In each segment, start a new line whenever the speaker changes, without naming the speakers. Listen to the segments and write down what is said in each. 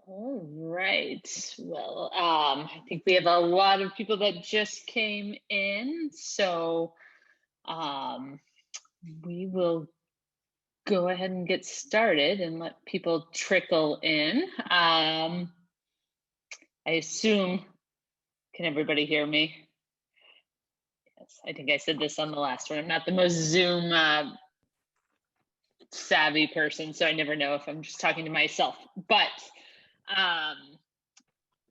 All right. Well, I think we have a lot of people that just came in, so um, we will go ahead and get started and let people trickle in. I assume, can everybody hear me? Yes, I think I said this on the last one. I'm not the most Zoom savvy person, so I never know if I'm just talking to myself. But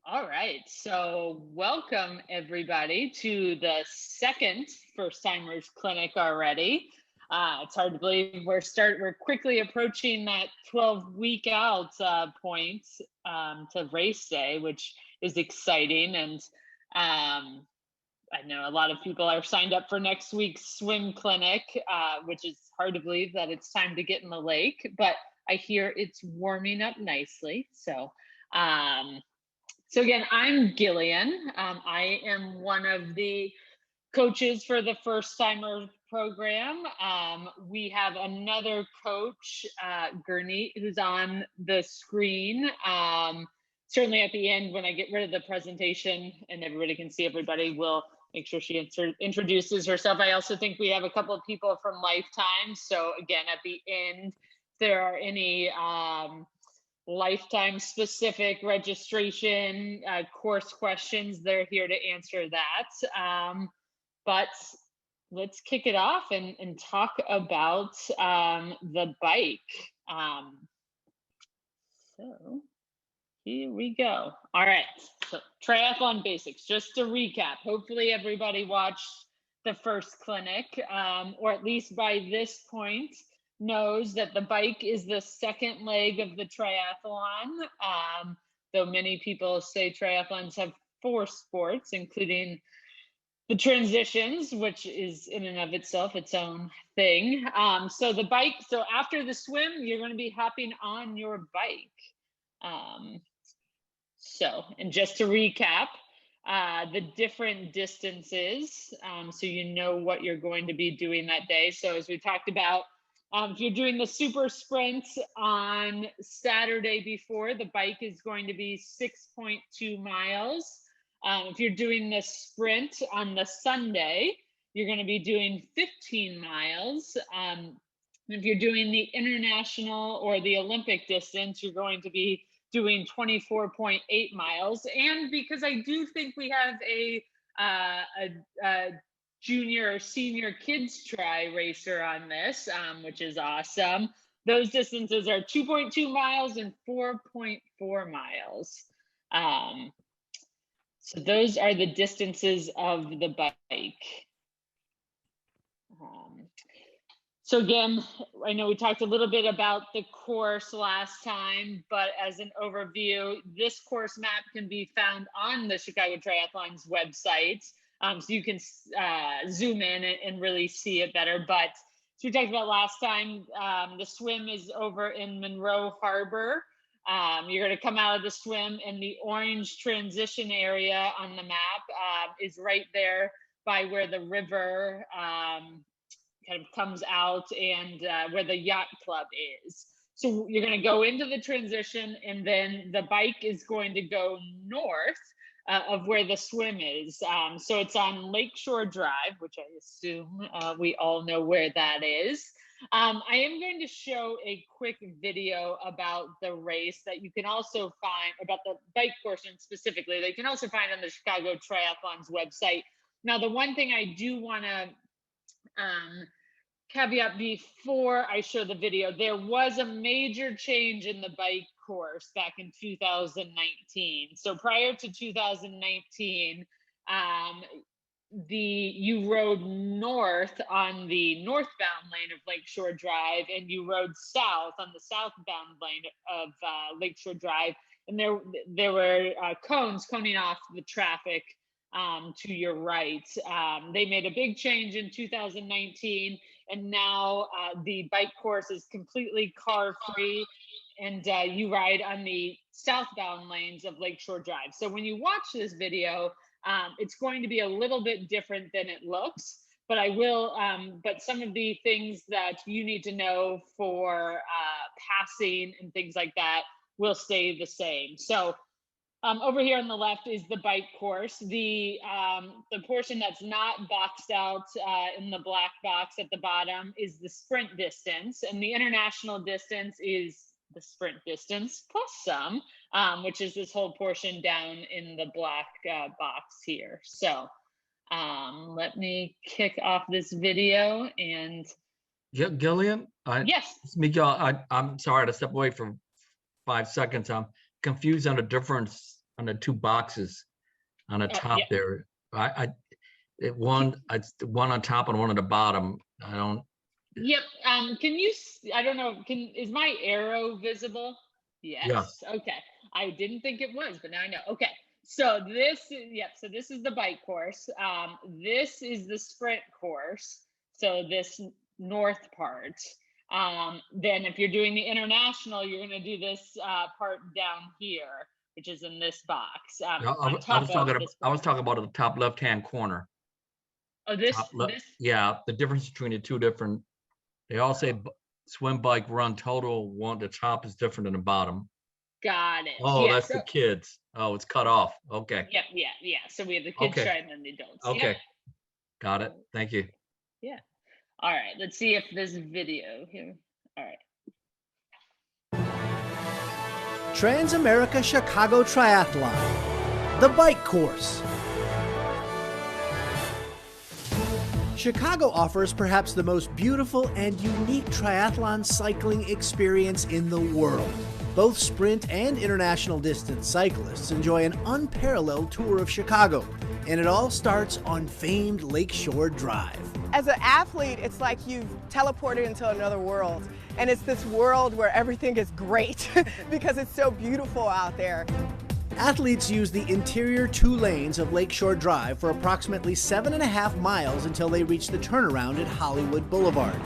all right, so welcome everybody to the second First Timers Clinic already. It's hard to believe we're quickly approaching that 12-week out point to race day, which is exciting. And I know a lot of people are signed up for next week's swim clinic, which is hard to believe that it's time to get in the lake, but I hear it's warming up nicely. So again, I'm Gillian. I am one of the coaches for the First Timer program. We have another coach, Gurneet, who's on the screen. Certainly at the end, when I get rid of the presentation and everybody can see everybody, we'll make sure she introduces herself. I also think we have a couple of people from Lifetime. So again, at the end, if there are any Lifetime specific registration course questions, they're here to answer that. But let's kick it off and talk about the bike. So here we go. All right, so Triathlon Basics, just to recap, hopefully everybody watched the first clinic, or at least by this point knows that the bike is the second leg of the triathlon, though many people say triathlons have 4 sports, including the transitions, which is in and of itself its own thing. So the bike, so after the swim, you're going to be hopping on your bike. And just to recap, the different distances, so you know what you're going to be doing that day. So as we talked about, if you're doing the super sprint on Saturday before, the bike is going to be 6.2 miles. If you're doing the sprint on the Sunday, you're going to be doing 15 miles. If you're doing the international or the Olympic distance, you're going to be doing 24.8 miles. And because I do think we have a junior or senior kids tri racer on this, which is awesome. Those distances are 2.2 miles and 4.4 miles. So those are the distances of the bike. So again, I know we talked a little bit about the course last time, but as an overview, this course map can be found on the Chicago Triathlon's website. So you can zoom in and really see it better. But as we talked about last time, the swim is over in Monroe Harbor. You're going to come out of the swim, and the orange transition area on the map is right there by where the river kind of comes out and where the yacht club is. So you're going to go into the transition, and then the bike is going to go north of where the swim is. So it's on Lakeshore Drive, which I assume we all know where that is. I am going to show a quick video about the race that you can also find, about the bike portion specifically, that you can also find on the Chicago Triathlon's website. Now, the one thing I do want to caveat before I show the video, there was a major change in the bike course back in 2019. So prior to 2019, you rode north on the northbound lane of Lakeshore Drive, and you rode south on the southbound lane of Lakeshore Drive. And there were cones coning off the traffic to your right. They made a big change in 2019, and now the bike course is completely car-free, and you ride on the southbound lanes of Lakeshore Drive. So when you watch this video, it's going to be a little bit different than it looks, but but some of the things that you need to know for passing and things like that will stay the same. So over here on the left is the bike course. The portion that's not boxed out in the black box at the bottom is the sprint distance, and the international distance is the sprint distance plus some, which is this whole portion down in the black box here. So let me kick off this video and.
Yeah, Gillian.
Yes.
Miguel, I'm sorry to step away for 5 seconds. I'm confused on the difference on the two boxes on the top there. One on top and one on the bottom. I don't.
Yep. Can you? I don't know. Is my arrow visible? Yes. Yeah. Okay. I didn't think it was, but now I know. Okay. So this is the bike course. This is the sprint course. So this north part. Then if you're doing the international, you're going to do this part down here, which is in this box.
I was talking about the top left-hand corner.
Oh, this?
Yeah, the difference between the two different. They all say swim, bike, run total. One, the top is different than the bottom.
Got it.
Oh, yeah, that's the kids. Oh, it's cut off. Okay.
Yeah. So we have the kids try and then the adults.
Okay. Yep. Got it. Thank you.
Yeah. All right. Let's see if there's video here. All right.
Trans-America Chicago Triathlon, the bike course. Chicago offers perhaps the most beautiful and unique triathlon cycling experience in the world. Both sprint and international distance cyclists enjoy an unparalleled tour of Chicago, and it all starts on famed Lakeshore Drive.
As an athlete, it's like you've teleported into another world, and it's this world where everything is great because it's so beautiful out there.
Athletes use the interior 2 lanes of Lakeshore Drive for approximately 7.5 miles until they reach the turnaround at Hollywood Boulevard.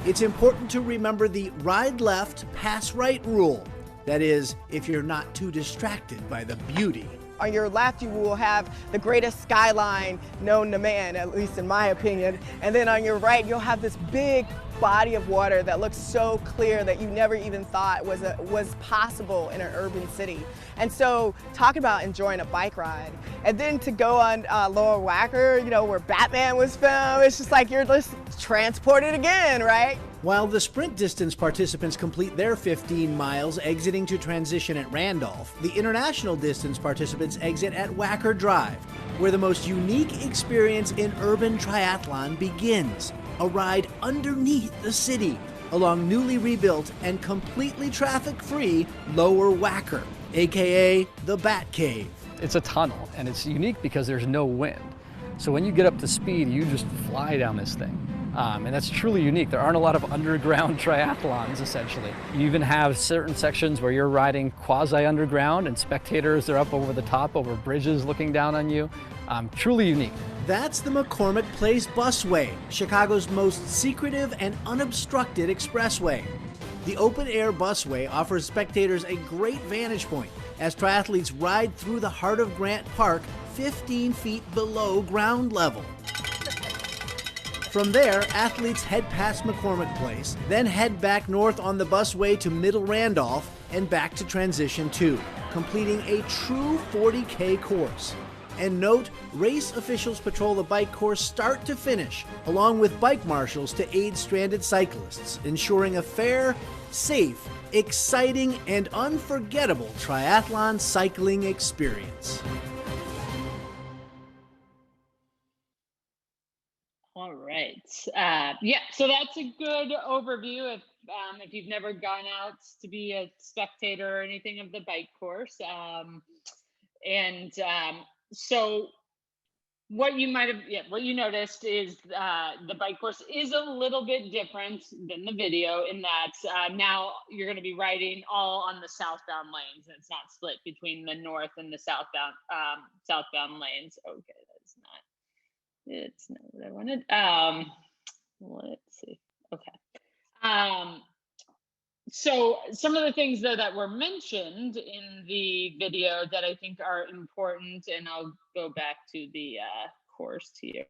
It's important to remember the ride left, pass right rule. That is, if you're not too distracted by the beauty.
On your left, you will have the greatest skyline known to man, at least in my opinion. And then on your right, you'll have this big body of water that looks so clear that you never even thought was possible in an urban city. And so talking about enjoying a bike ride. And then to go on Lower Wacker, you know, where Batman was filmed, it's just like you're just transported again, right?
While the sprint distance participants complete their 15 miles exiting to transition at Randolph, the international distance participants exit at Wacker Drive, where the most unique experience in urban triathlon begins. A ride underneath the city, along newly rebuilt and completely traffic-free Lower Wacker, aka the Bat Cave.
It's a tunnel, and it's unique because there's no wind. So when you get up to speed, you just fly down this thing. And that's truly unique. There aren't a lot of underground triathlons, essentially. You even have certain sections where you're riding quasi-underground and spectators are up over the top, over bridges looking down on you. Truly unique.
That's the McCormick Place Busway, Chicago's most secretive and unobstructed expressway. The open-air busway offers spectators a great vantage point as triathletes ride through the heart of Grant Park 15 feet below ground level. From there, athletes head past McCormick Place, then head back north on the busway to Middle Randolph and back to Transition 2, completing a true 40K course. And note, race officials patrol the bike course start to finish, along with bike marshals to aid stranded cyclists, ensuring a fair, safe, exciting, and unforgettable triathlon cycling experience.
All right. Yeah, so that's a good overview if you've never gone out to be a spectator or anything of the bike course. So what you noticed is the bike course is a little bit different than the video in that now you're going to be riding all on the southbound lanes, and it's not split between the north and the southbound lanes. Okay, it's not what I wanted. Let's see. Okay. So some of the things though that were mentioned in the video that I think are important, and I'll go back to the course here.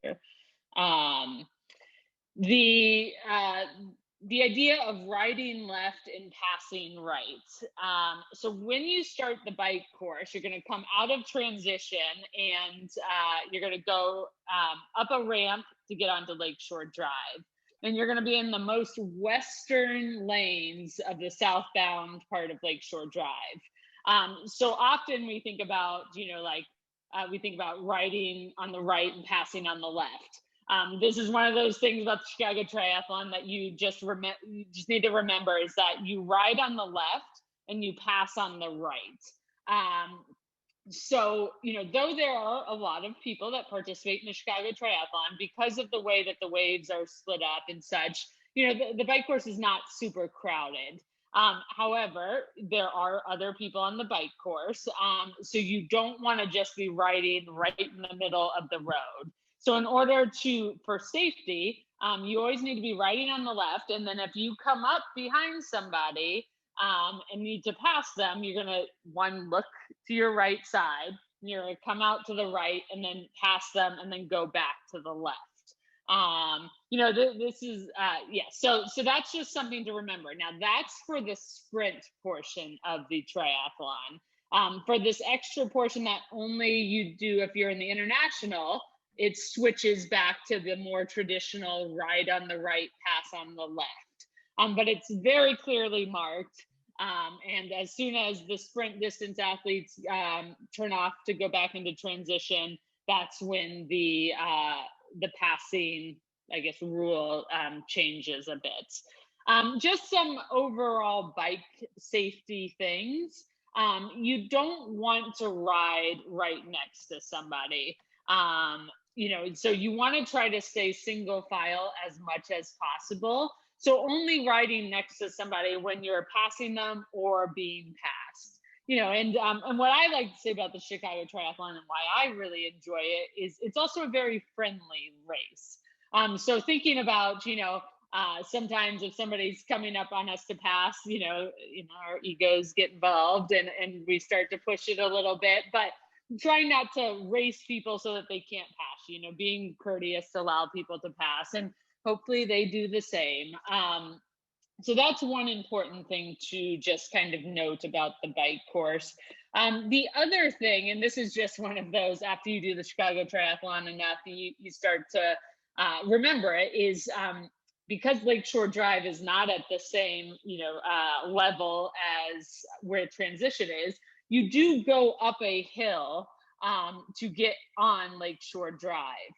the idea of riding left and passing right. So when you start the bike course, you're going to come out of transition and you're going to go up a ramp to get onto Lakeshore Drive. And you're going to be in the most western lanes of the southbound part of Lakeshore Drive. So often we think about, we think about riding on the right and passing on the left. This is one of those things about the Chicago Triathlon that you just need to remember, is that you ride on the left and you pass on the right. So, though there are a lot of people that participate in the Chicago Triathlon, because of the way that the waves are split up and such, the bike course is not super crowded. However, there are other people on the bike course. So you don't want to just be riding right in the middle of the road. So in order for safety, you always need to be riding on the left. And then if you come up behind somebody and need to pass them, you're going to look to your right side, you're going to come out to the right and then pass them and then go back to the left. This is, so that's just something to remember. Now that's for the sprint portion of the triathlon. For this extra portion that only you do if you're in the international, it switches back to the more traditional ride on the right, pass on the left. But it's very clearly marked. And as soon as the sprint distance athletes turn off to go back into transition, that's when the passing, I guess, rule changes a bit. Just some overall bike safety things. You don't want to ride right next to somebody. So you want to try to stay single file as much as possible. So only riding next to somebody when you're passing them or being passed. And what I like to say about the Chicago Triathlon and why I really enjoy it is it's also a very friendly race. So thinking about, sometimes if somebody's coming up on us to pass, our egos get involved and we start to push it a little bit, but trying not to race people so that they can't pass, being courteous to allow people to pass, and hopefully they do the same. So that's one important thing to just kind of note about the bike course. The other thing, and this is just one of those, after you do the Chicago Triathlon enough, you start to remember it, is because Lakeshore Drive is not at the same, level as where transition is, you do go up a hill to get on Lakeshore Drive.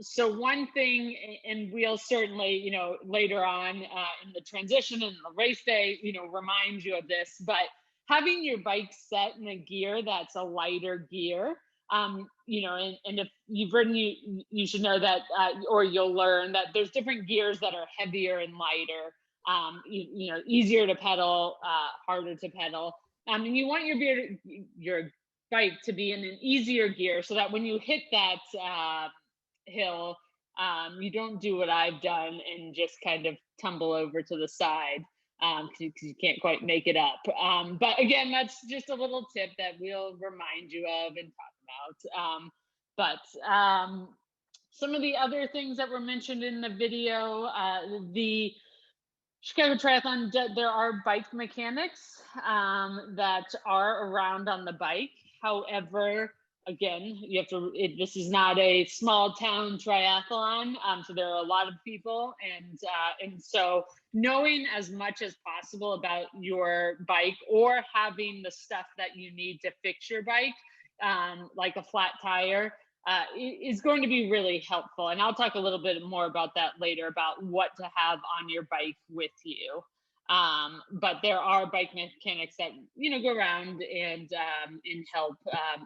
So one thing, and we'll certainly, later on in the transition and the race day, remind you of this, but having your bike set in a gear that's a lighter gear, and if you've ridden, you should know that, or you'll learn that there's different gears that are heavier and lighter, easier to pedal, harder to pedal. And you want your bike to be in an easier gear so that when you hit that hill, you don't do what I've done and just kind of tumble over to the side because you can't quite make it up. But again, that's just a little tip that we'll remind you of and talk about. Some of the other things that were mentioned in the video, the Chicago Triathlon, there are bike mechanics that are around on the bike. However, again, this is not a small town triathlon, so there are a lot of people, and so knowing as much as possible about your bike or having the stuff that you need to fix your bike, like a flat tire, is going to be really helpful. And I'll talk a little bit more about that later, about what to have on your bike with you. But there are bike mechanics that, go around and help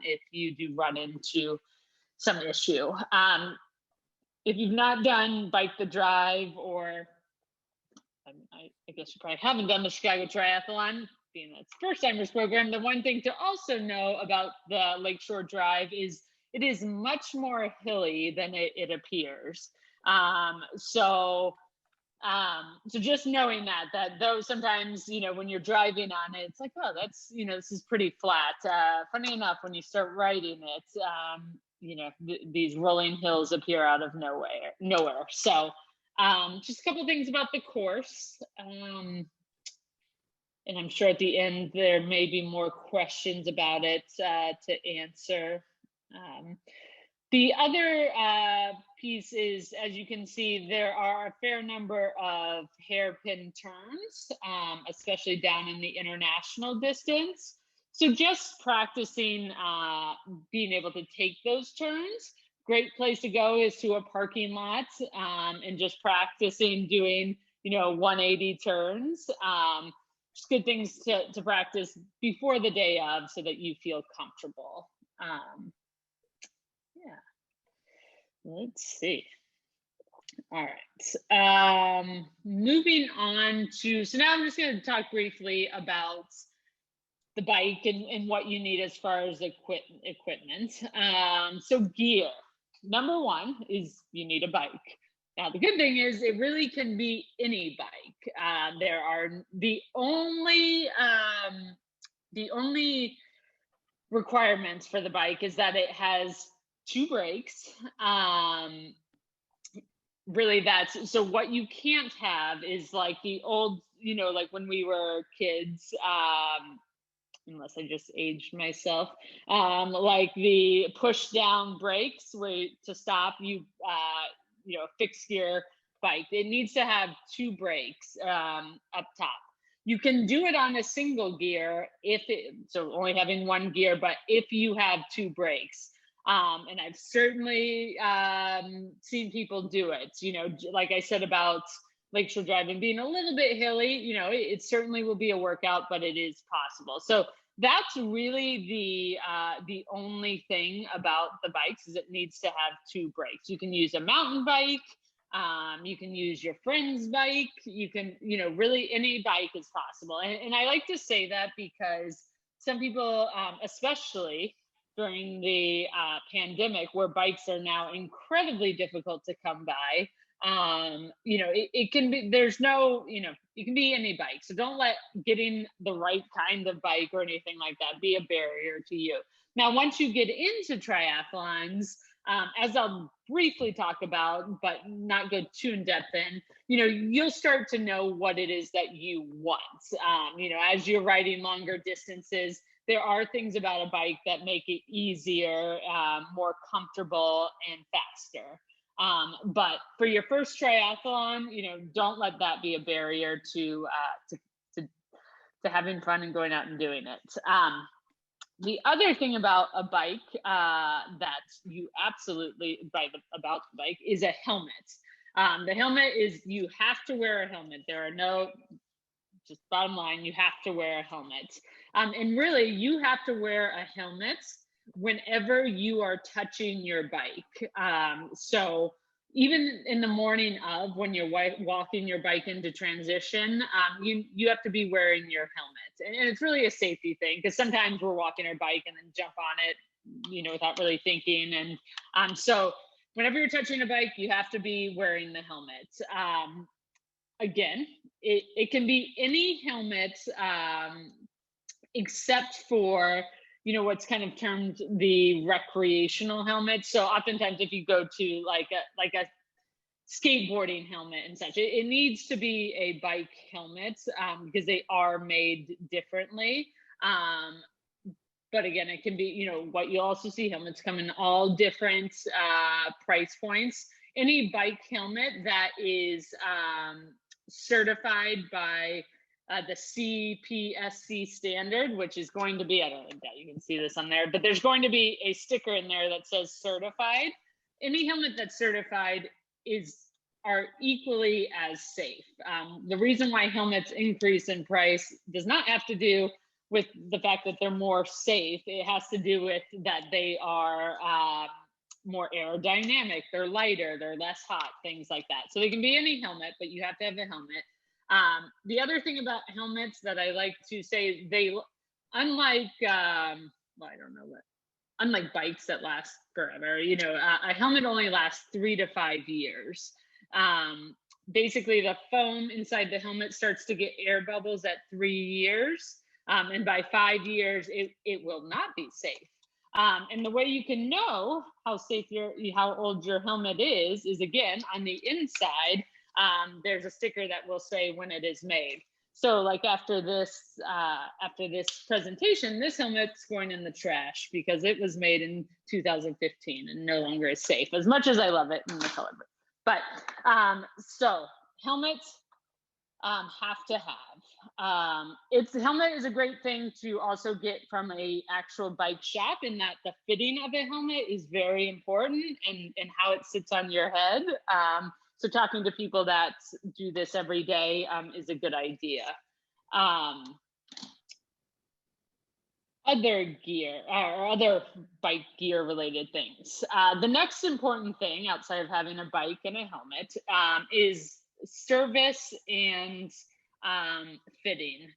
if you do run into some issue. If you've not done Bike the Drive, or I guess you probably haven't done the Chicago Triathlon, being that's first timers program, the one thing to also know about the Lakeshore Drive is it is much more hilly than it appears. So just knowing that though sometimes, when you're driving on it, it's like, oh, that's, this is pretty flat. Funny enough, when you start riding it, these rolling hills appear out of nowhere. So Just a couple things about the course. And I'm sure at the end there may be more questions about it to answer. The other piece is, as you can see, there are a fair number of hairpin turns, especially down in the international distance. So just practicing being able to take those turns. Great place to go is to a parking lot and just practicing doing, 180 turns. Just good things to practice before the day of so that you feel comfortable. Yeah, let's see. All right, moving on to, so now I'm just going to talk briefly about the bike and what you need as far as equipment. So gear, number one is you need a bike. Now, the good thing is it really can be any bike. There are the only requirements for the bike is that it has 2 brakes. Really, that's, so what you can't have is like the old, like when we were kids, unless I just aged myself, like the push down brakes where to stop you, fixed gear bike. It needs to have 2 brakes up top. You can do it on a single gear so only having 1 gear, but if you have 2 brakes. And I've certainly seen people do it, like I said about Lakeshore Drive being a little bit hilly, it certainly will be a workout, but it is possible. So that's really the only thing about the bikes is it needs to have 2 brakes. You can use a mountain bike, you can use your friend's bike, you can, really any bike is possible. And I like to say that because some people, especially during the pandemic, where bikes are now incredibly difficult to come by, it can be, there's no, it can be any bike. So don't let getting the right kind of bike or anything like that be a barrier to you. Now, once you get into triathlons, as I'll briefly talk about, but not go too in depth in, you'll start to know what it is that you want. As you're riding longer distances, there are things about a bike that make it easier, more comfortable and faster. But for your first triathlon, don't let that be a barrier to having fun and going out and doing it. The other thing about a bike that you absolutely about the bike is a helmet. The helmet is, you have to wear a helmet. There are no, just bottom line, you have to wear a helmet. And really, you have to wear a helmet whenever you are touching your bike. So even in the morning of when you're walking your bike into transition, you have to be wearing your helmet. And it's really a safety thing because sometimes we're walking our bike and then jump on it, without really thinking. And so whenever you're touching a bike, you have to be wearing the helmet. Again, it can be any helmet except for, what's kind of termed the recreational helmet. So oftentimes if you go to like a skateboarding helmet and such, it needs to be a bike helmet because they are made differently. But again, it can be, what you also see, helmets come in all different price points. Any bike helmet that is certified by the CPSC standard, which is going to be, I don't think that you can see this on there, but there's going to be a sticker in there that says certified. Any helmet that's certified are equally as safe. The reason why helmets increase in price does not have to do with the fact that they're more safe. It has to do with that they are more aerodynamic, they're lighter, they're less hot, things like that. So they can be any helmet, but you have to have a helmet. The other thing about helmets that I like to say, unlike bikes that last forever, a helmet only lasts 3 to 5 years. Basically, the foam inside the helmet starts to get air bubbles at 3 years. And by 5 years, it will not be safe. And the way you can know how safe how old your helmet is again, on the inside, there's a sticker that will say when it is made. So like after this presentation, this helmet's going in the trash because it was made in 2015 and no longer is safe, as much as I love it in the color. But so helmets have to have. Helmet is a great thing to also get from a actual bike shop, in that the fitting of a helmet is very important, and how it sits on your head. So talking to people that do this every day is a good idea. Other gear or other bike gear related things. The next important thing outside of having a bike and a helmet is service and fitting.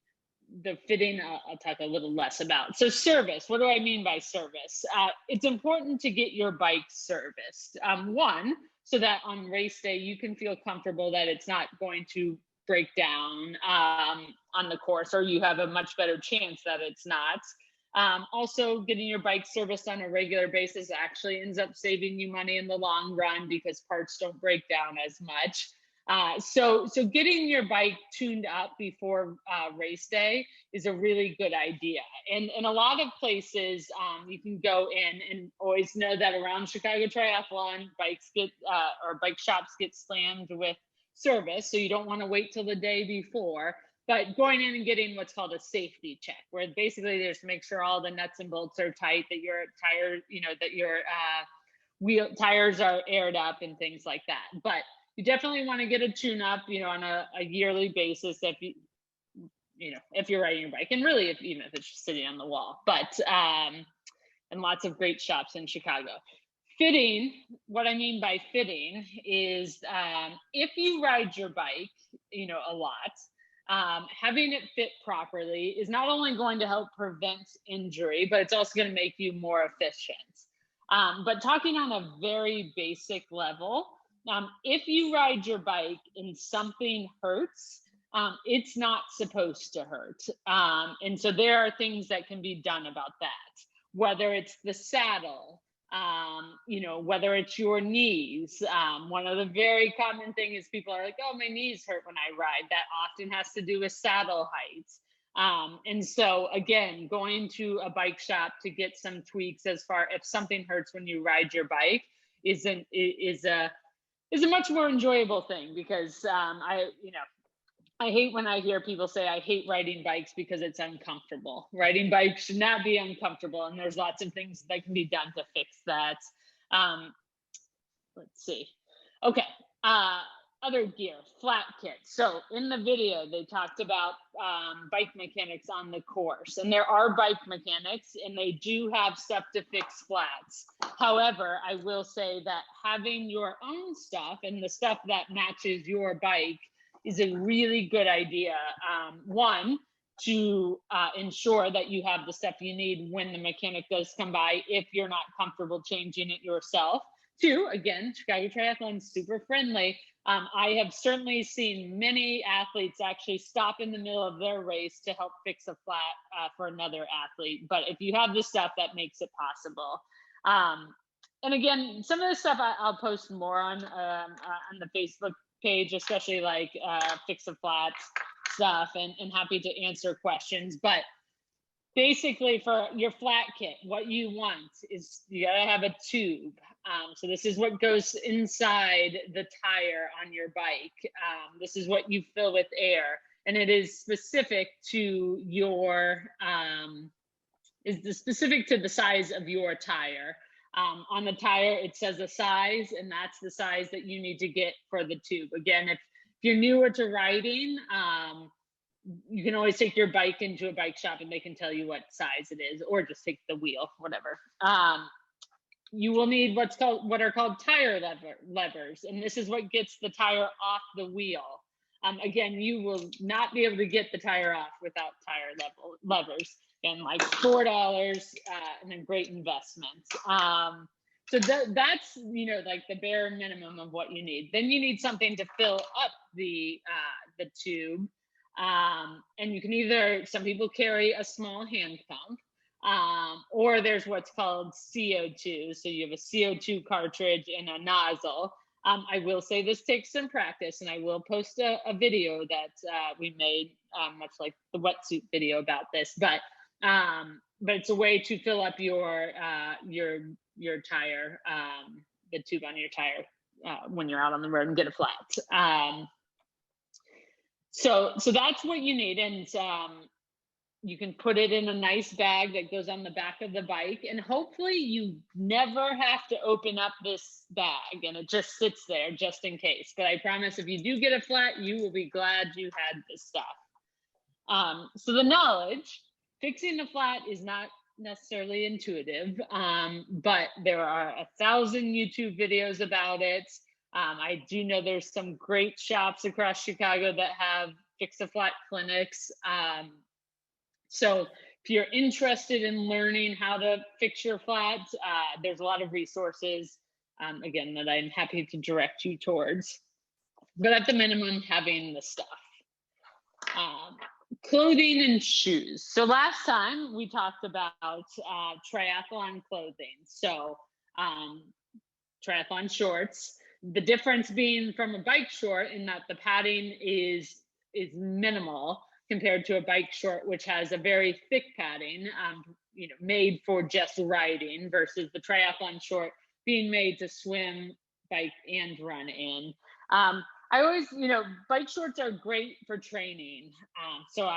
The fitting I'll talk a little less about. So service, what do I mean by service? It's important to get your bike serviced. One, so that on race day you can feel comfortable that it's not going to break down on the course, or you have a much better chance that it's not. Also, getting your bike serviced on a regular basis actually ends up saving you money in the long run because parts don't break down as much. So getting your bike tuned up before race day is a really good idea. And in a lot of places, you can go in, and always know that around Chicago Triathlon, bikes get or bike shops get slammed with service. So you don't want to wait till the day before, but going in and getting what's called a safety check, where basically they just make sure all the nuts and bolts are tight, that your tire, that your wheel tires are aired up and things like that. But you definitely want to get a tune-up, on a yearly basis if you're riding your bike, and really even if it's just sitting on the wall. But and lots of great shops in Chicago. Fitting, what I mean by fitting is if you ride your bike, a lot, having it fit properly is not only going to help prevent injury, but it's also going to make you more efficient. But talking on a very basic level, if you ride your bike and something hurts, it's not supposed to hurt. And so there are things that can be done about that, whether it's the saddle, whether it's your knees. One of the very common things is people are like, oh, my knees hurt when I ride. That often has to do with saddle height. And so again, going to a bike shop to get some tweaks as far if something hurts when you ride your bike is a much more enjoyable thing, because I hate when I hear people say, I hate riding bikes because it's uncomfortable. Riding bikes should not be uncomfortable, and there's lots of things that can be done to fix that. Let's see. Okay, other gear, flat kit. So in the video, they talked about bike mechanics on the course, and there are bike mechanics, and they do have stuff to fix flats. However, I will say that having your own stuff and the stuff that matches your bike is a really good idea. One, to ensure that you have the stuff you need when the mechanic does come by, if you're not comfortable changing it yourself. Two, again, Chicago Triathlon is super friendly. I have certainly seen many athletes actually stop in the middle of their race to help fix a flat for another athlete. But if you have the stuff, that makes it possible. And again, some of the stuff I'll post more on the Facebook page, especially like fix a flat stuff, and happy to answer questions. But basically, for your flat kit, what you want is you gotta have a tube. So this is what goes inside the tire on your bike. This is what you fill with air, and it is specific to your specific to the size of your tire. On the tire, it says a size, and that's the size that you need to get for the tube. Again, if you're newer to riding, you can always take your bike into a bike shop and they can tell you what size it is, or just take the wheel, whatever. You will need what are called tire levers, and this is what gets the tire off the wheel. Again, you will not be able to get the tire off without tire levers. And like $4 and a great investment. So that's like the bare minimum of what you need. Then you need something to fill up the tube, and you can either, some people carry a small hand pump, or there's what's called CO2. So you have a CO2 cartridge and a nozzle. I will say this takes some practice, and I will post a video that we made, much like the wetsuit video about this, but it's a way to fill up your tire, the tube on your tire, when you're out on the road and get a flat. So that's what you need. And you can put it in a nice bag that goes on the back of the bike, and hopefully you never have to open up this bag and it just sits there just in case. But I promise if you do get a flat, you will be glad you had this stuff. So the knowledge, fixing a flat is not necessarily intuitive, but there are 1,000 YouTube videos about it. I do know there's some great shops across Chicago that have fix a flat clinics. So if you're interested in learning how to fix your flat, there's a lot of resources, again, that I'm happy to direct you towards. But at the minimum, having the stuff. Clothing and shoes. So last time we talked about triathlon clothing. So triathlon shorts. The difference being from a bike short in that the padding is minimal compared to a bike short, which has a very thick padding, made for just riding, versus the triathlon short being made to swim, bike, and run in. I always, bike shorts are great for training. So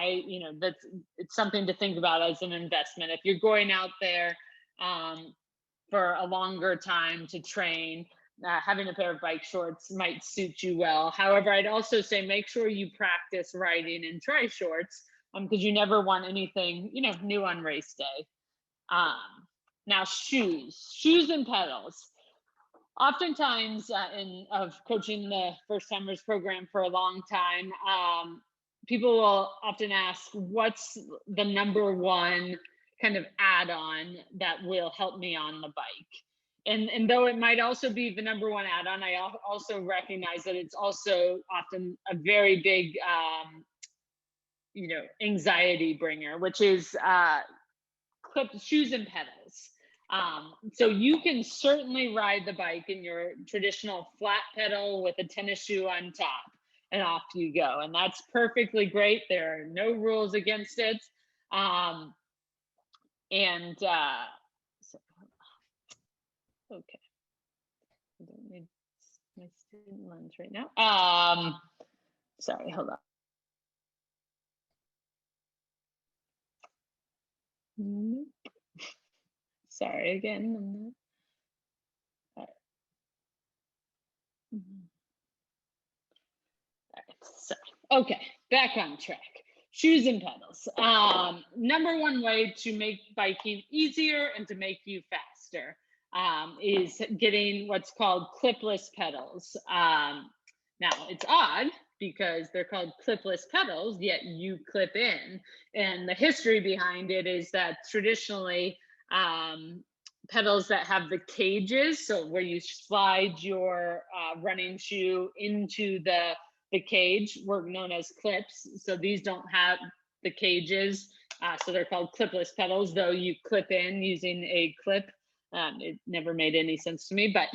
it's something to think about as an investment. If you're going out there for a longer time to train, having a pair of bike shorts might suit you well. However, I'd also say make sure you practice riding in tri shorts, because you never want anything, new on race day. Now, shoes and pedals. Oftentimes, of coaching the first timers program for a long time, people will often ask, what's the number one kind of add-on that will help me on the bike? And though it might also be the number one add-on, I also recognize that it's also often a very big, anxiety bringer, which is shoes and pedals. So you can certainly ride the bike in your traditional flat pedal with a tennis shoe on top, and off you go. And that's perfectly great. There are no rules against it. Okay. I don't need my student lens right now. Sorry, hold on. Nope. Sorry again. All right. So, okay, back on track. Shoes and pedals. Number one way to make biking easier and to make you faster is getting what's called clipless pedals. Now, it's odd because they're called clipless pedals, yet you clip in. And the history behind it is that traditionally, pedals that have the cages, so where you slide your running shoe into the cage, were known as clips. So these don't have the cages, so they're called clipless pedals, though you clip in using a clip. It never made any sense to me, but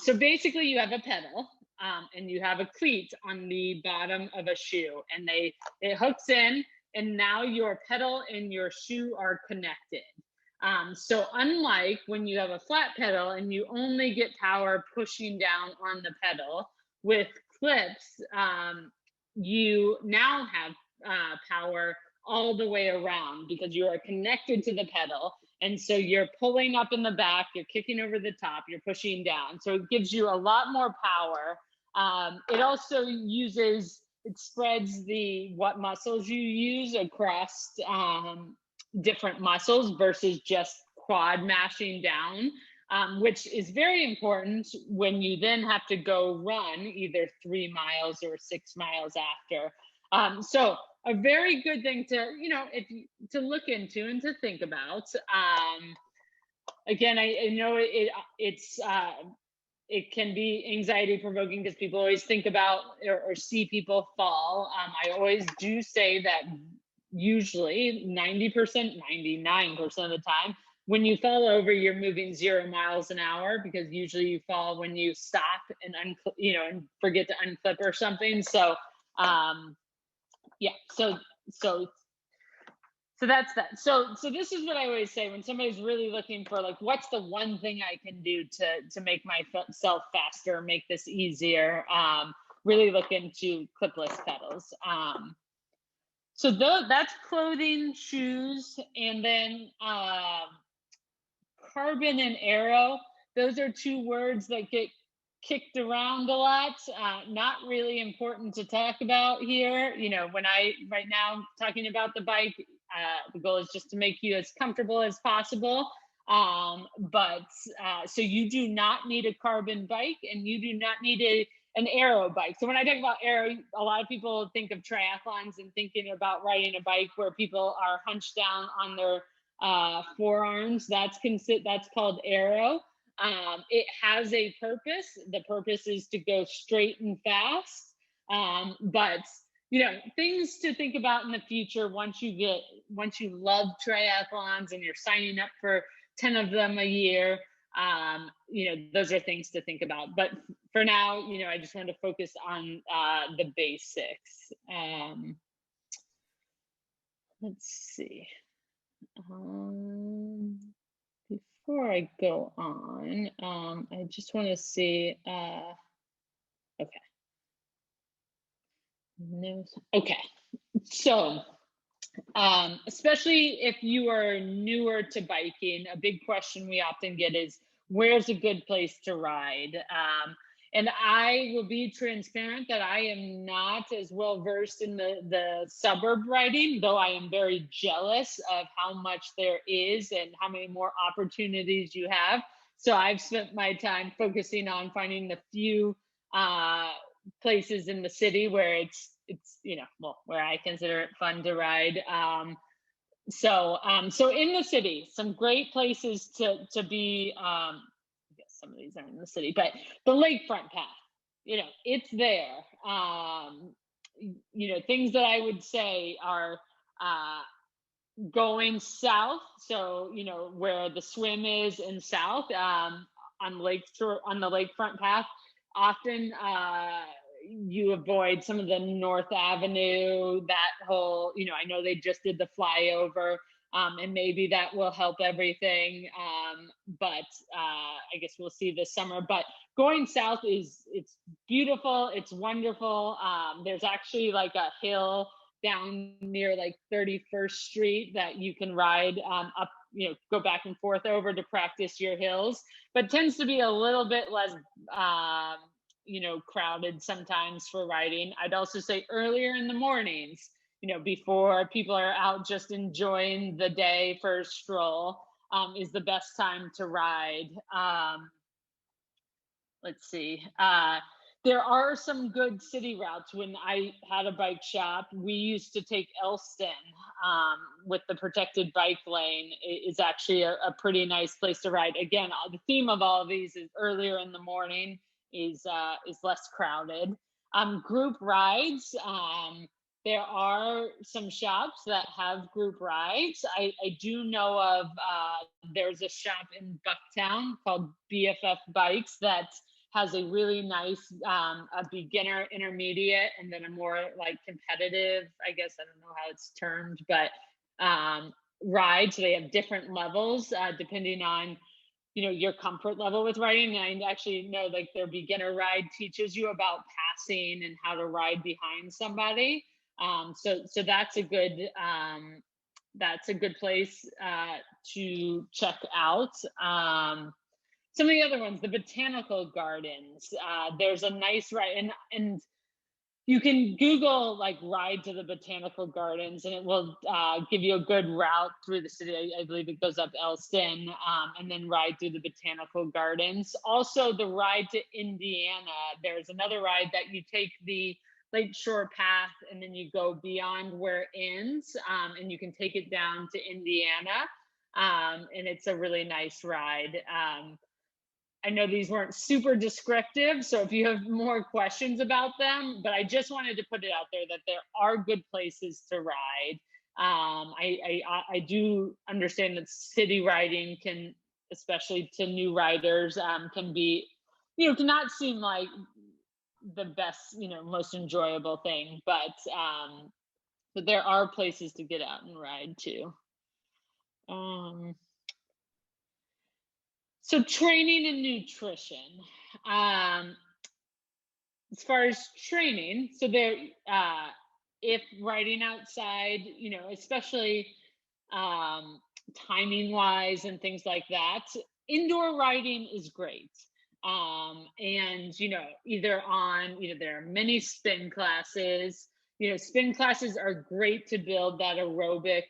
so basically you have a pedal and you have a cleat on the bottom of a shoe, and it hooks in, and now your pedal and your shoe are connected. So unlike when you have a flat pedal and you only get power pushing down on the pedal, with clips, you now have power all the way around because you are connected to the pedal. And so you're pulling up in the back, you're kicking over the top, you're pushing down. So it gives you a lot more power. It also spreads what muscles you use across different muscles versus just quad mashing down, which is very important when you then have to go run either 3 miles or 6 miles after. So a very good thing to look into and to think about. Again, I know it can be anxiety provoking because people always think about or see people fall. I always do say that usually 90%, 99% of the time, when you fall over, you're moving 0 miles an hour, because usually you fall when you stop and and forget to unclip or something. So yeah, so that's that. So this is what I always say when somebody's really looking for, like, what's the one thing I can do to make myself faster, make this easier. Really look into clipless pedals. So that's clothing, shoes, and then carbon and aero. Those are two words that get kicked around a lot. Not really important to talk about here. When right now talking about the bike, the goal is just to make you as comfortable as possible. So you do not need a carbon bike, and you do not need an aero bike. So when I talk about aero, a lot of people think of triathlons and thinking about riding a bike where people are hunched down on their forearms. That's called aero. It has a purpose. The purpose is to go straight and fast. But things to think about in the future once you love triathlons and you're signing up for 10 of them a year. Those are things to think about. But for now, I just wanted to focus on the basics. Let's see. Before I go on, I just want to see. Okay. No. Okay. So, especially if you are newer to biking, a big question we often get is, where's a good place to ride? And I will be transparent that I am not as well versed in the suburb riding, though I am very jealous of how much there is and how many more opportunities you have. So I've spent my time focusing on finding the few places in the city where it's where I consider it fun to ride. So in the city, some great places to be. I guess some of these aren't in the city, but the lakefront path, it's there. Things that I would say are going south. So where the swim is in south, on the lakefront path. Often you avoid some of the North Avenue, that whole, I know they just did the flyover, and maybe that will help everything. But I guess we'll see this summer. But going south it's beautiful. It's wonderful. There's actually like a hill down near like 31st Street that you can ride up, go back and forth over to practice your hills, but tends to be a little bit less, crowded sometimes for riding. I'd also say earlier in the mornings, before people are out just enjoying the day for a stroll, is the best time to ride. Let's see. There are some good city routes. When I had a bike shop, we used to take Elston with the protected bike lane. It's actually a pretty nice place to ride. Again, the theme of all of these is earlier in the morning is less crowded. Group rides. There are some shops that have group rides. I do know of, there's a shop in Bucktown called BFF Bikes that has a really nice, a beginner, intermediate, and then a more like competitive, I guess, I don't know how it's termed, but ride. So they have different levels depending on, your comfort level with riding. And I actually know like their beginner ride teaches you about passing and how to ride behind somebody. So that's a good place to check out. Some of the other ones, the botanical gardens. There's a nice ride, and you can Google like ride to the botanical gardens, and it will give you a good route through the city. I believe it goes up Elston, and then ride through the botanical gardens. Also, the ride to Indiana. There's another ride that you take the Lakeshore Path, and then you go beyond where it ends, and you can take it down to Indiana, and it's a really nice ride. I know these weren't super descriptive, so if you have more questions about them, but I just wanted to put it out there that there are good places to ride. I do understand that city riding can, especially to new riders, can be, cannot seem like the best, most enjoyable thing, but there are places to get out and ride too. So training and nutrition. As far as training, so there, if riding outside, especially timing wise and things like that, indoor riding is great. And, either there are many spin classes. Spin classes are great to build that aerobic,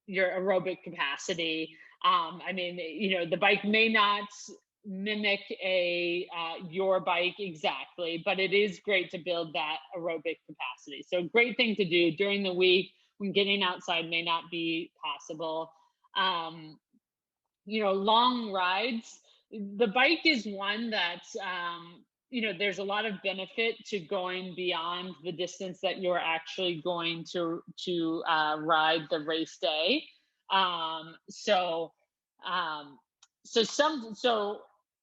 your aerobic capacity. The bike may not mimic your bike exactly, but it is great to build that aerobic capacity. So great thing to do during the week when getting outside may not be possible. Long rides, the bike is one that, there's a lot of benefit to going beyond the distance that you're actually going to ride the race day. So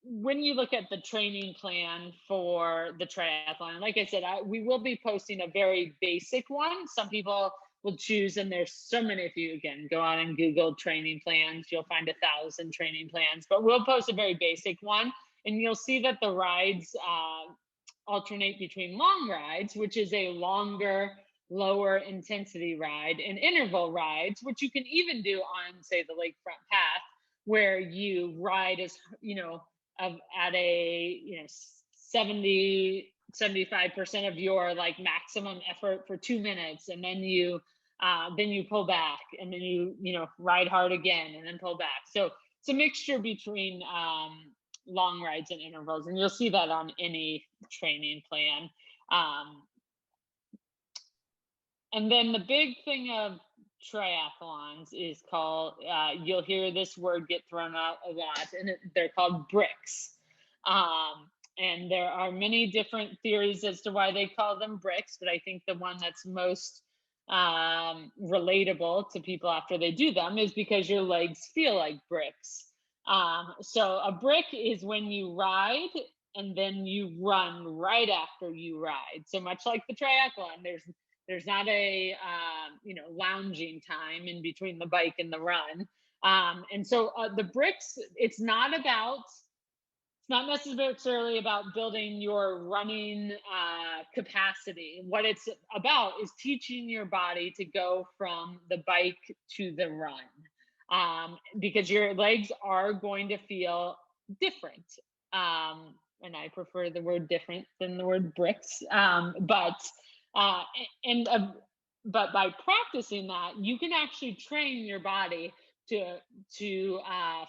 when you look at the training plan for the triathlon, like I said, we will be posting a very basic one. Some people will choose, and there's so many. If you, again, go out and Google training plans, you'll find 1,000 training plans, but we'll post a very basic one, and you'll see that the rides alternate between long rides, which is a longer, lower intensity ride, and interval rides, which you can even do on, say, the lakefront path, where you ride at a 75% of your maximum effort for 2 minutes, and then you pull back, and then you ride hard again and then pull back. So it's a mixture between long rides and intervals, and you'll see that on any training plan. And then the big thing of triathlons is called, you'll hear this word get thrown out a lot, and they're called bricks. And there are many different theories as to why they call them bricks, but I think the one that's most relatable to people after they do them is because your legs feel like bricks. So a brick is when you ride and then you run right after you ride. So much like the triathlon, there's not a lounging time in between the bike and the run. And so the bricks, it's not necessarily about building your running capacity. What it's about is teaching your body to go from the bike to the run, because your legs are going to feel different. And I prefer the word different than the word bricks. But by practicing that, you can actually train your body to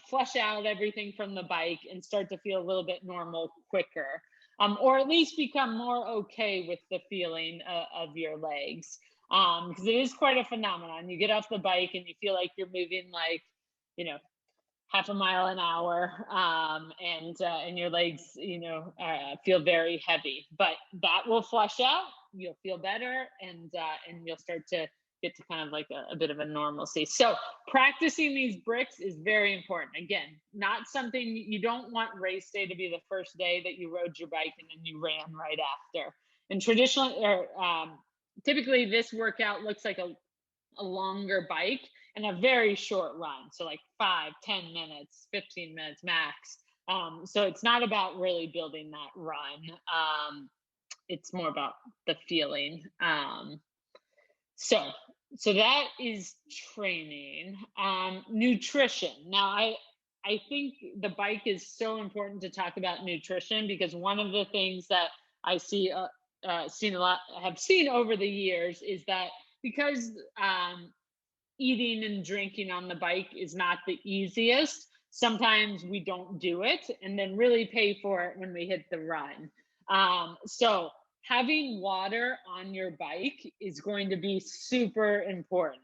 flush out everything from the bike and start to feel a little bit normal quicker, or at least become more okay with the feeling of your legs, because it is quite a phenomenon. You get off the bike and you feel like you're moving half a mile an hour, and your legs feel very heavy, but that will flush out. You'll feel better, and you'll start to get to kind of like a bit of a normalcy. So practicing these bricks is very important. Again, not something, you don't want race day to be the first day that you rode your bike and then you ran right after. And traditionally, or typically this workout looks like a longer bike and a very short run. So like 5, 10 minutes, 15 minutes max. So it's not about really building that run. It's more about the feeling. So that is training. Nutrition. Now, I think the bike is so important to talk about nutrition, because one of the things that I have seen over the years is that because eating and drinking on the bike is not the easiest, sometimes we don't do it and then really pay for it when we hit the run. So having water on your bike is going to be super important.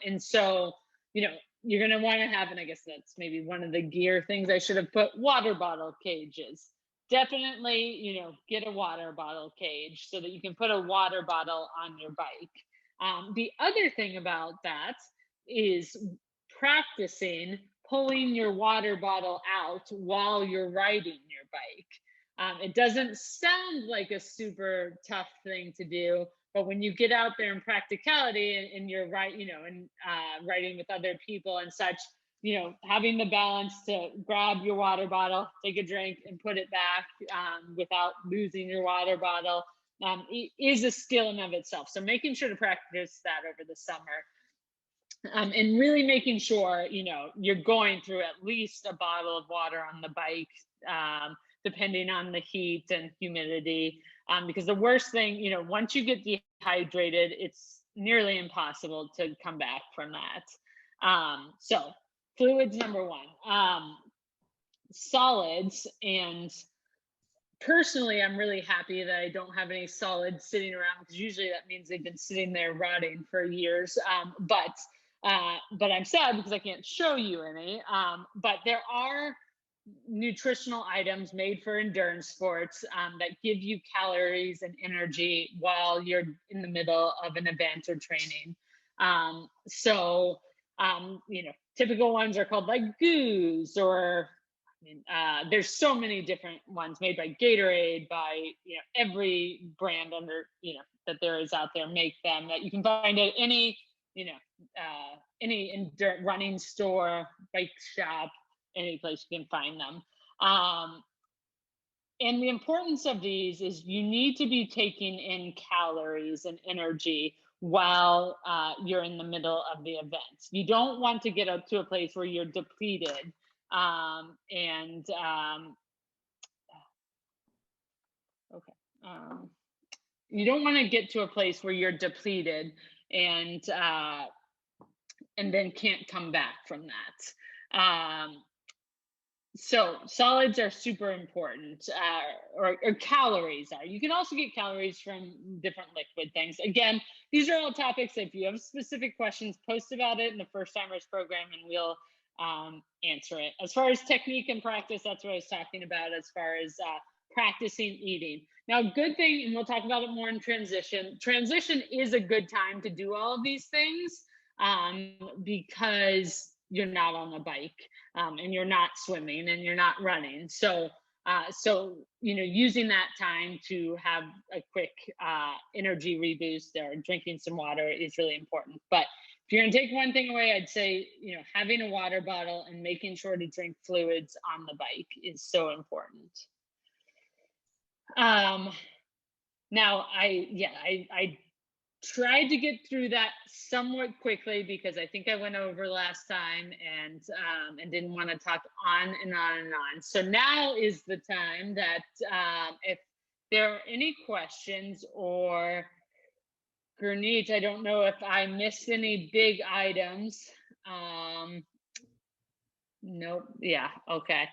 And so, you're going to want to have, and I guess that's maybe one of the gear things I should have put, water bottle cages. Definitely, get a water bottle cage so that you can put a water bottle on your bike. The other thing about that is practicing pulling your water bottle out while you're riding your bike. It doesn't sound like a super tough thing to do, but when you get out there in practicality and you're riding with other people and such, having the balance to grab your water bottle, take a drink, and put it back without losing your water bottle is a skill in of itself. So making sure to practice that over the summer. And really making sure, you're going through at least a bottle of water on the bike, depending on the heat and humidity. Because the worst thing, once you get dehydrated, it's nearly impossible to come back from that. So fluids, number one. Solids, and personally, I'm really happy that I don't have any solids sitting around, because usually that means they've been sitting there rotting for years. But I'm sad because I can't show you any. But there are nutritional items made for endurance sports that give you calories and energy while you're in the middle of an event or training. Typical ones are called like goos, or there's so many different ones made by Gatorade, by every brand under that there is out there make them, that you can find at any running store, bike shop, any place you can find them. And the importance of these is you need to be taking in calories and energy while you're in the middle of the event. You don't want to get up to a place where you're depleted. You don't want to get to a place where you're depleted and then can't come back from that. So solids are super important, or calories are. You can also get calories from different liquid things. Again, these are all topics. If you have specific questions, post about it in the First Timers program, and we'll answer it. As far as technique and practice, that's what I was talking about as far as practicing eating. Now, good thing, and we'll talk about it more in transition. Transition is a good time to do all of these things because you're not on a bike and you're not swimming and you're not running. So using that time to have a quick energy reboost or drinking some water is really important. But if you're gonna take one thing away, I'd say, having a water bottle and making sure to drink fluids on the bike is so important. Now I tried to get through that somewhat quickly because I think I went over last time and didn't want to talk on and on and on. So now is the time that if there are any questions, or Gurneet, I don't know if I missed any big items. Nope. Yeah. Okay.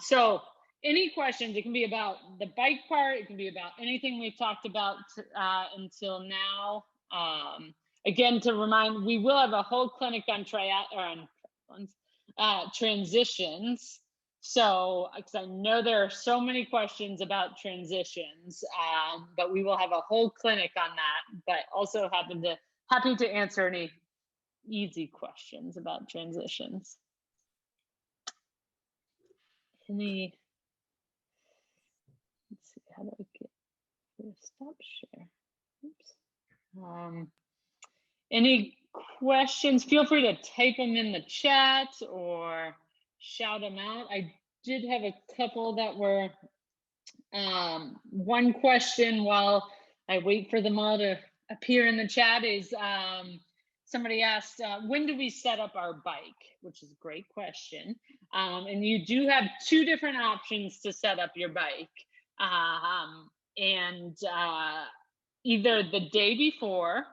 So any questions, it can be about the bike part, it can be about anything we've talked about until now. Again, to remind, we will have a whole clinic on transitions. So, because I know there are so many questions about transitions, but we will have a whole clinic on that, but also happy to answer any easy questions about transitions. Let's see, how do I get here? Stop share. Oops. Any questions? Feel free to type them in the chat or shout them out. I did have a couple that were one question while I wait for them all to appear in the chat is somebody asked, when do we set up our bike? Which is a great question. And you do have two different options to set up your bike. Either the day before,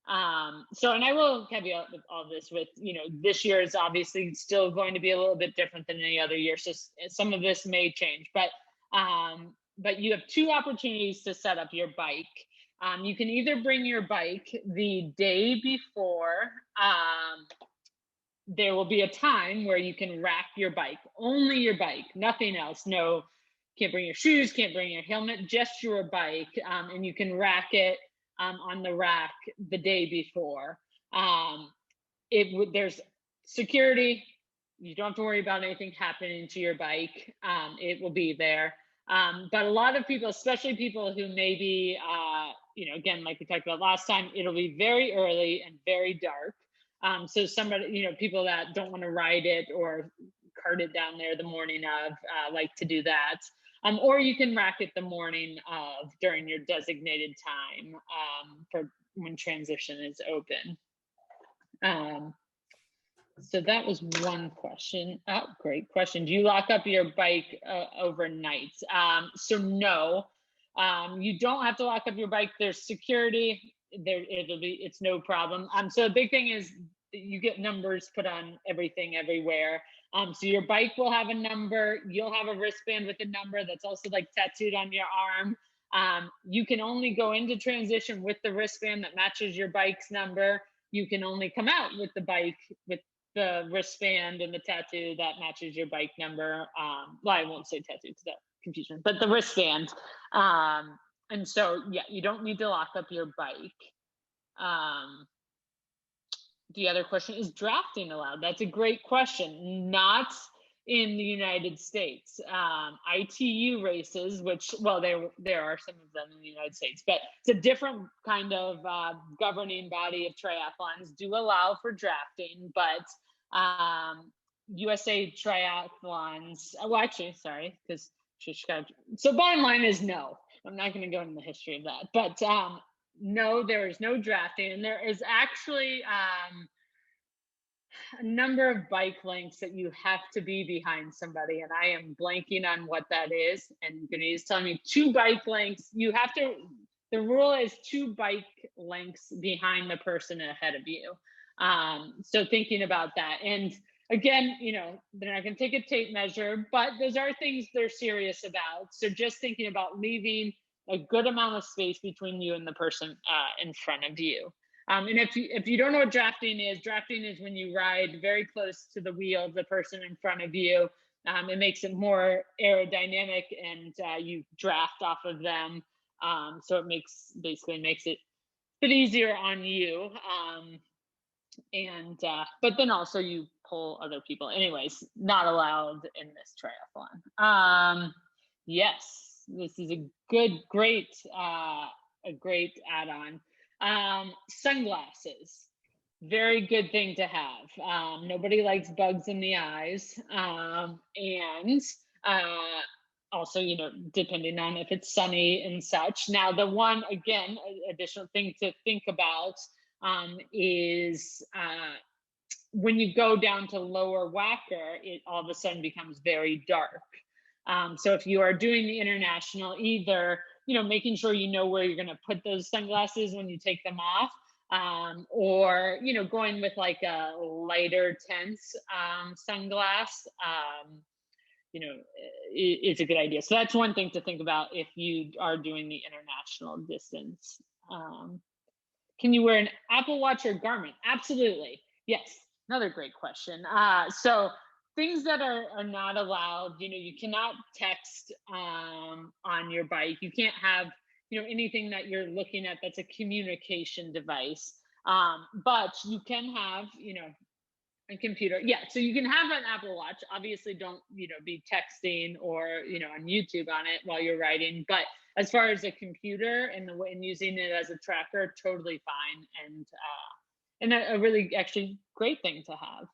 and I will caveat with all this with, this year is obviously still going to be a little bit different than any other year. So some of this may change, but you have two opportunities to set up your bike. You can either bring your bike the day before. There will be a time where you can rack your bike, only your bike, nothing else. No, can't bring your shoes, can't bring your helmet, just your bike. And you can rack it on the rack the day before. There's security. You don't have to worry about anything happening to your bike. It will be there. But a lot of people, especially people who maybe, again, like we talked about last time, it'll be very early and very dark. So somebody, people that don't want to ride it or cart it down there the morning of, like to do that. Or you can rack it the morning of during your designated time for when transition is open. So that was one question. Oh, great question. Do you lock up your bike overnight? So no, you don't have to lock up your bike. There's security. It's no problem. So the big thing is you get numbers put on everything everywhere. So your bike will have a number. You'll have a wristband with a number that's also like tattooed on your arm. You can only go into transition with the wristband that matches your bike's number. You can only come out with the bike with the wristband and the tattoo that matches your bike number. Well, I won't say tattoo because that confusion, but the wristband. And so, yeah, you don't need to lock up your bike. The other question is drafting allowed? That's a great question. Not in the United States. ITU races, which, well, there are some of them in the United States, but it's a different kind of governing body of triathlons do allow for drafting, but USA triathlons, well, actually, sorry, because so bottom line is no. I'm not going to go into the history of that, but no, there is no drafting, and there is actually a number of bike lengths that you have to be behind somebody, and I am blanking on what that is. And Denise telling me 2 bike lengths. You have to. The rule is 2 bike lengths behind the person ahead of you. So thinking about that, and again, they're not going to take a tape measure, but those are things they're serious about. So just thinking about leaving a good amount of space between you and the person in front of you. And if you don't know what drafting is when you ride very close to the wheel of the person in front of you. It makes it more aerodynamic, and you draft off of them. So it basically makes it a bit easier on you. But then also you pull other people. Anyways, not allowed in this triathlon. Yes, this is a great add-on. Sunglasses, very good thing to have. Nobody likes bugs in the eyes. And also, depending on if it's sunny and such. Now, the one, again, additional thing to think about is when you go down to lower whacker, it all of a sudden becomes very dark. So if you are doing the international, either making sure you know where you're going to put those sunglasses when you take them off, or going with like a lighter tense sunglass, it's a good idea. So that's one thing to think about if you are doing the international distance. Can you wear an Apple Watch or Garmin? Absolutely. Yes. Another great question. So things that are not allowed, you cannot text on your bike. You can't have, anything that you're looking at that's a communication device. But you can have, a computer. Yeah, so you can have an Apple Watch. Obviously, don't be texting or on YouTube on it while you're riding. But as far as a computer and using it as a tracker, totally fine, and a really actually great thing to have.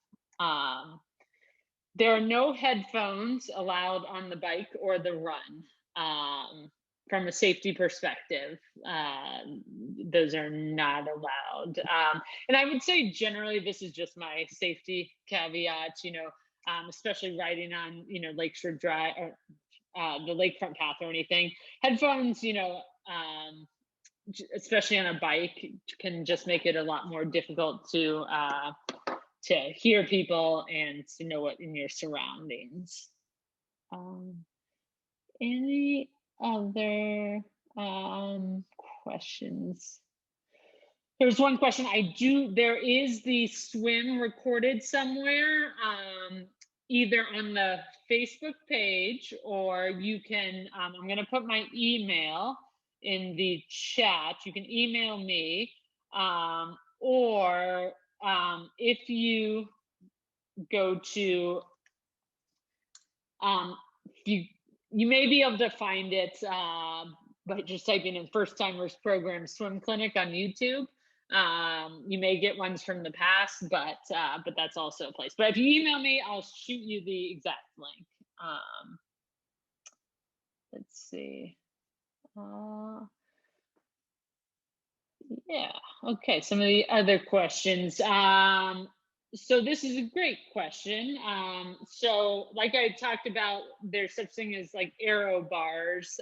There are no headphones allowed on the bike or the run. From a safety perspective, those are not allowed. And I would say generally, this is just my safety caveat, especially riding on, Lakeshore Drive or the lakefront path or anything. Headphones, especially on a bike, can just make it a lot more difficult to hear people and to know what in your surroundings. Any other questions? There's one question. There is the swim recorded somewhere, either on the Facebook page, or you can, I'm going to put my email in the chat. You can email me, or if you go to, you may be able to find it by just typing in First Timers Program Swim Clinic on YouTube. You may get ones from the past, but that's also a place. But if you email me, I'll shoot you the exact link. Let's see. Yeah, okay, some of the other questions. So this is a great question. So like I talked about, there's such thing as like aero bars,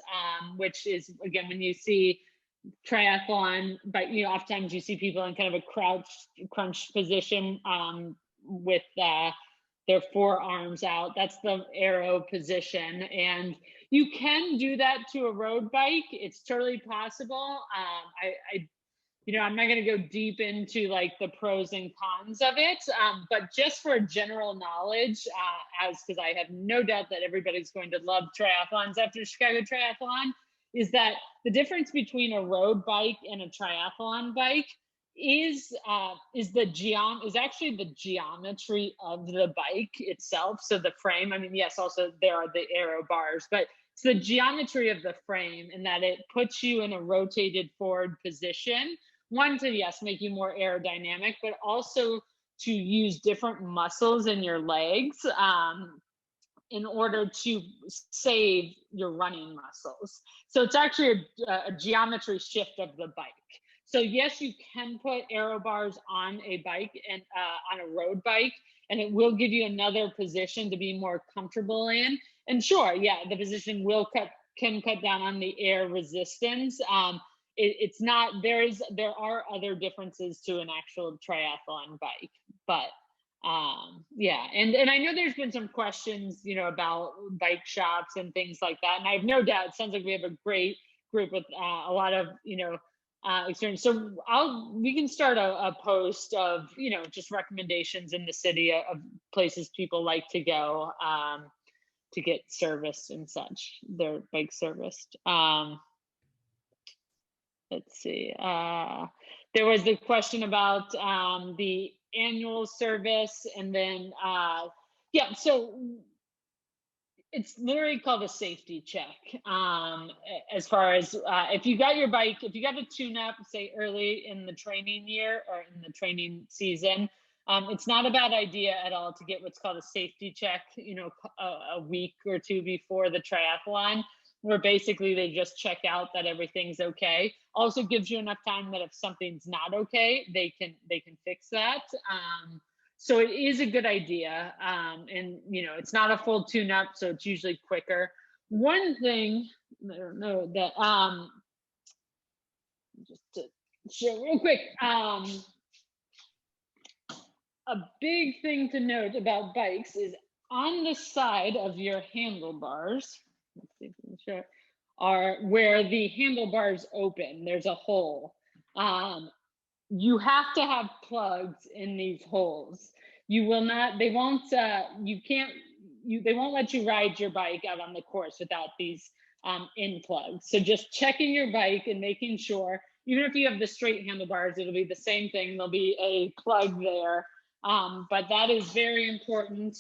which is, again, when you see triathlon, but oftentimes you see people in kind of a crouched position with their forearms out. That's the aero position, and you can do that to a road bike. It's totally possible. I'm not going to go deep into like the pros and cons of it, but just for general knowledge, because I have no doubt that everybody's going to love triathlons after Chicago Triathlon, is that the difference between a road bike and a triathlon bike is actually the geometry of the bike itself. So the frame, I mean, yes, also there are the aero bars, but it's the geometry of the frame, and that it puts you in a rotated forward position. One, to, yes, make you more aerodynamic, but also to use different muscles in your legs in order to save your running muscles. So it's actually a geometry shift of the bike. So yes, you can put aero bars on a bike and on a road bike, and it will give you another position to be more comfortable in. And sure, yeah, the position can cut down on the air resistance. It's not, there are other differences to an actual triathlon bike, but yeah. And I know there's been some questions, about bike shops and things like that. And I have no doubt, it sounds like we have a great group with a lot of, experience. So we can start a post of, just recommendations in the city of places people like to go to get serviced and such, their bike serviced. Let's see. There was the question about the annual service, and then yeah, so it's literally called a safety check. As far as if you got your bike, if you got a tune-up, say early in the training year or in the training season, it's not a bad idea at all to get what's called a safety check, a week or two before the triathlon, where basically they just check out that everything's okay. Also gives you enough time that if something's not okay, they can fix that. So it is a good idea. And it's not a full tune-up, so it's usually quicker. One thing, I don't know that, just to show real quick, a big thing to note about bikes is on the side of your handlebars, let's see if we can show it, are where the handlebars open. There's a hole. You have to have plugs in these holes. You will not, they won't, they won't let you ride your bike out on the course without these in plugs. So just checking your bike and making sure, even if you have the straight handlebars, it'll be the same thing. There'll be a plug there. But that is very important.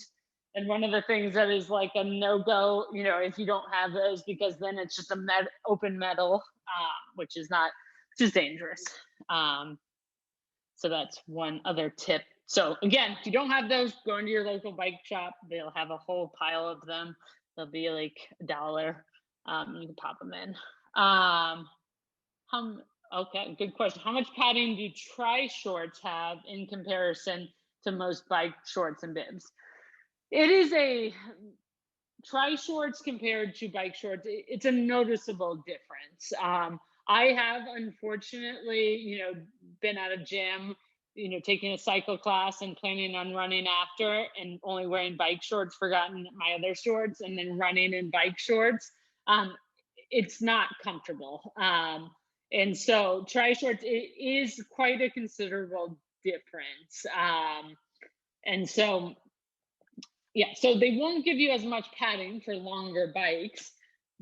And one of the things that is like a no-go, if you don't have those, because then it's just a open metal, which is dangerous. So that's one other tip. So again, if you don't have those, go into your local bike shop. They'll have a whole pile of them. They'll be like $1. You can pop them in. Okay, good question. How much padding do tri shorts have in comparison to most bike shorts and bibs? It is a tri shorts compared to bike shorts. It's a noticeable difference. I have unfortunately, been at a gym, taking a cycle class and planning on running after, and only wearing bike shorts, forgotten my other shorts, and then running in bike shorts. It's not comfortable. And so tri shorts, it is quite a considerable difference. And so, yeah, so they won't give you as much padding for longer bikes,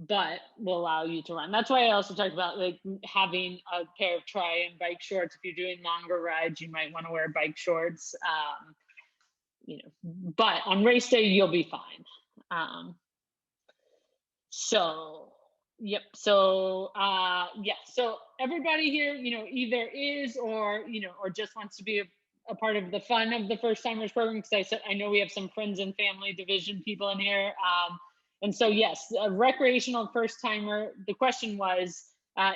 but will allow you to run. That's why I also talked about like having a pair of tri and bike shorts. If you're doing longer rides, you might want to wear bike shorts. But on race day, you'll be fine. So, yep. So, so everybody here, either is or just wants to be a part of the fun of the first timers program. Because I know we have some friends and family division people in here. And so, yes, a recreational first timer. The question was,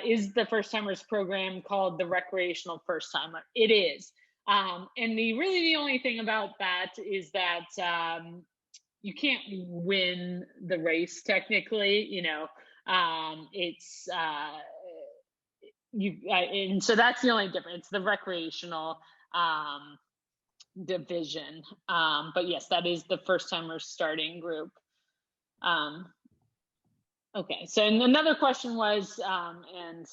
is the first timers program called the recreational first timer? It is. And the only thing about that is that you can't win the race technically, it's and so that's the only difference. It's the recreational division. But yes, that is the first timers starting group. Okay, so and another question was, and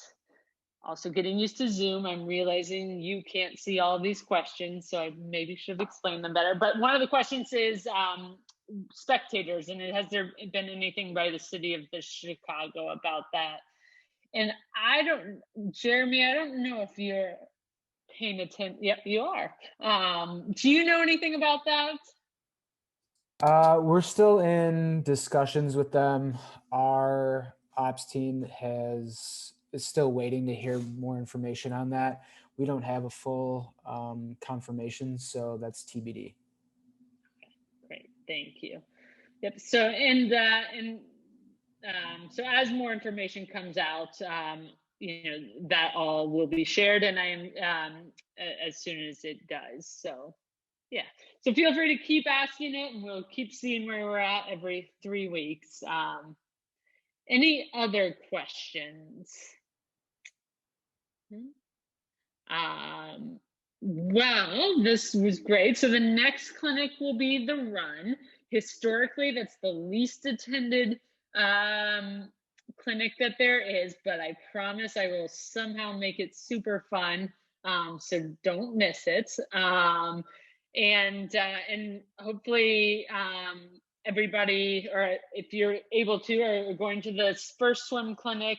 also getting used to Zoom, I'm realizing you can't see all of these questions, so I maybe should have explained them better. But one of the questions is spectators, and has there been anything by the city of Chicago about that? And Jeremy, I don't know if you're paying attention. Yep, you are. Do you know anything about that?
We're still in discussions with them. Our ops team is still waiting to hear more information on that. We don't have a full confirmation, so that's TBD.
Great, thank you. Yep. So so as more information comes out, that all will be shared, and as soon as it does. So yeah. So feel free to keep asking it, and we'll keep seeing where we're at every 3 weeks. Any other questions? Well, this was great. So the next clinic will be the run. Historically, that's the least attended clinic that there is, but I promise I will somehow make it super fun. So don't miss it. And hopefully everybody, or if you're able to, are going to the first swim clinic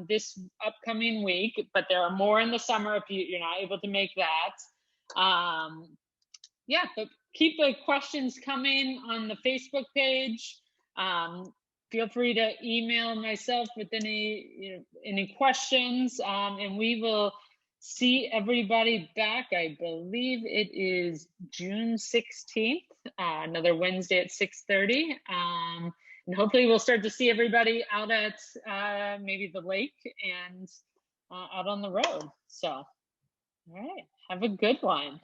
this upcoming week, but there are more in the summer if you're not able to make that. Yeah, but keep the questions coming on the Facebook page. Feel free to email myself with any questions, and we will see everybody back. I believe it is June 16th, another Wednesday at 6:30. And hopefully we'll start to see everybody out at maybe the lake and out on the road. So, all right, have a good one.